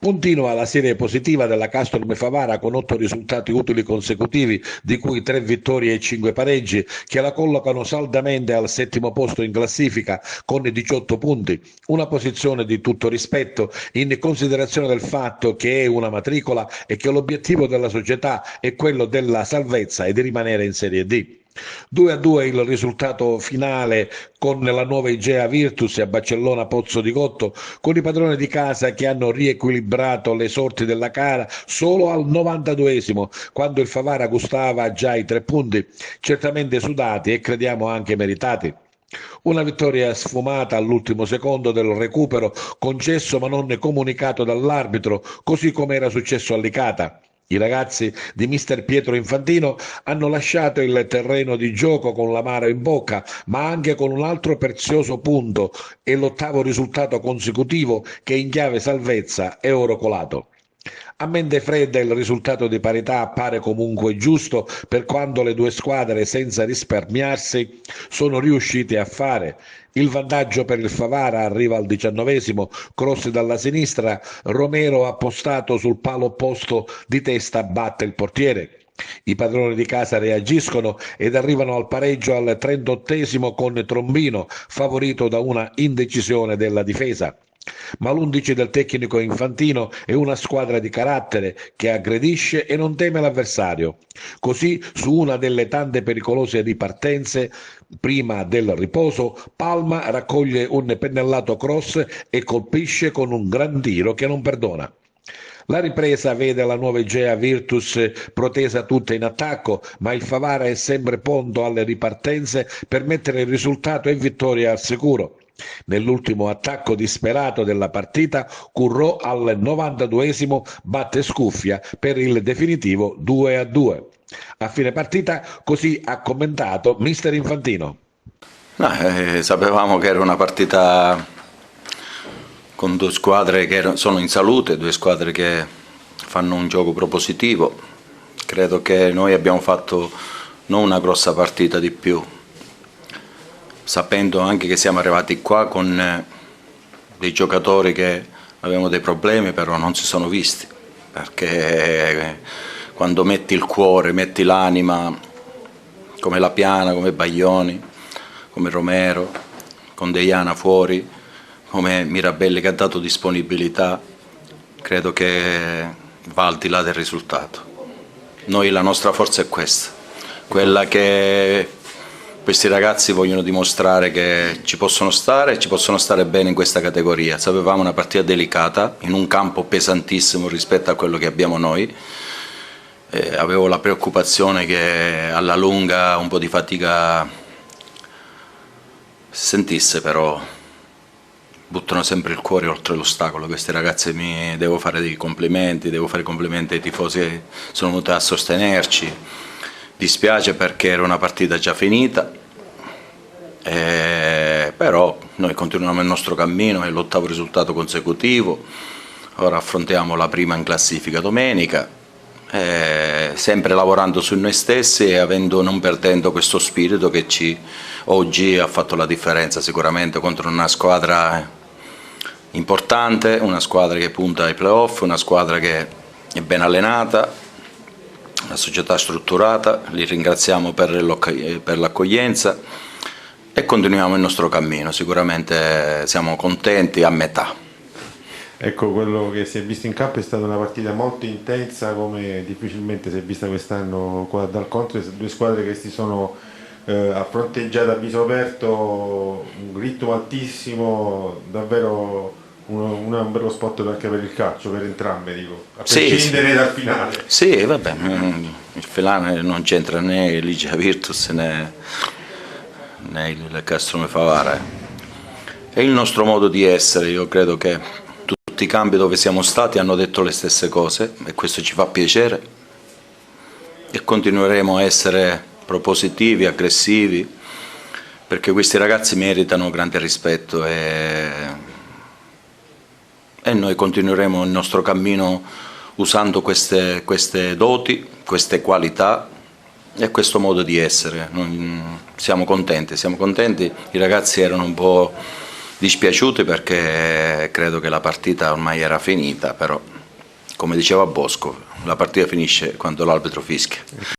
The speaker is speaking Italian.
Continua la serie positiva della Castor Favara con 8 risultati utili consecutivi, di cui 3 vittorie e 5 pareggi, che la collocano saldamente al settimo posto in classifica con 18 punti, una posizione di tutto rispetto in considerazione del fatto che è una matricola e che l'obiettivo della società è quello della salvezza e di rimanere in Serie D. 2-2 il risultato finale con la nuova Igea Virtus e a Barcellona Pozzo di Gotto, con i padroni di casa che hanno riequilibrato le sorti della gara solo al 92esimo, quando il Favara gustava già i 3 punti, certamente sudati e crediamo anche meritati. Una vittoria sfumata all'ultimo secondo del recupero, concesso ma non comunicato dall'arbitro, così come era successo a Licata. I ragazzi di mister Pietro Infantino hanno lasciato il terreno di gioco con l'amaro in bocca, ma anche con un altro prezioso punto e l'ottavo risultato consecutivo che in chiave salvezza è oro colato. A mente fredda il risultato di parità appare comunque giusto per quanto le due squadre, senza risparmiarsi, sono riuscite a fare. Il vantaggio per il Favara arriva al 19esimo, cross dalla sinistra, Romero appostato sul palo opposto di testa batte il portiere. I padroni di casa reagiscono ed arrivano al pareggio al 38esimo con Trombino, favorito da una indecisione della difesa. Ma l'11 del tecnico Infantino è una squadra di carattere che aggredisce e non teme l'avversario. Così, su una delle tante pericolose ripartenze, prima del riposo, Palma raccoglie un pennellato cross e colpisce con un gran tiro che non perdona. La ripresa vede la nuova Egea Virtus protesa tutta in attacco, ma il Favara è sempre pronto alle ripartenze per mettere il risultato e vittoria al sicuro. Nell'ultimo attacco disperato della partita, Currò al 92esimo batte Scuffia per il definitivo 2-2. A fine partita, così ha commentato mister Infantino. No, sapevamo che era una partita con due squadre che sono in salute, due squadre che fanno un gioco propositivo. Credo che noi abbiamo fatto non una grossa partita di più, sapendo anche che siamo arrivati qua con dei giocatori che avevano dei problemi, però non si sono visti, perché quando metti il cuore, metti l'anima, come La Piana, come Baglioni, come Romero, con Deiana fuori, come Mirabelli che ha dato disponibilità, credo che va al di là del risultato. Noi la nostra forza è questa, quella che questi ragazzi vogliono dimostrare che ci possono stare bene in questa categoria. Sapevamo una partita delicata, in un campo pesantissimo rispetto a quello che abbiamo noi. Avevo la preoccupazione che alla lunga un po' di fatica si sentisse, però buttano sempre il cuore oltre l'ostacolo. Questi ragazzi devo fare dei complimenti, devo fare complimenti ai tifosi che sono venuti a sostenerci. Dispiace perché era una partita già finita, però noi continuiamo il nostro cammino, è l'8º risultato consecutivo, ora affrontiamo la prima in classifica domenica, sempre lavorando su noi stessi e non perdendo questo spirito che oggi ha fatto la differenza sicuramente contro una squadra importante, una squadra che punta ai playoff, una squadra che è ben allenata, una società strutturata. Li ringraziamo per l'accoglienza e continuiamo il nostro cammino, sicuramente siamo contenti a metà. Ecco, quello che si è visto in campo è stata una partita molto intensa, come difficilmente si è vista quest'anno qua dal contro, due squadre che si sono a fronteggiare a viso aperto, un ritmo altissimo, davvero un bello spot anche per il calcio, per entrambe, dico, a prescindere dal finale. Sì, vabbè, il finale non c'entra né Ligia Virtus né il Castor Favara. È il nostro modo di essere, io credo che tutti i campi dove siamo stati hanno detto le stesse cose e questo ci fa piacere e continueremo a essere propositivi, aggressivi, perché questi ragazzi meritano grande rispetto e noi continueremo il nostro cammino usando queste doti, queste qualità e questo modo di essere. Siamo contenti, i ragazzi erano un po' dispiaciuti perché credo che la partita ormai era finita, però come diceva Bosco, la partita finisce quando l'arbitro fischia.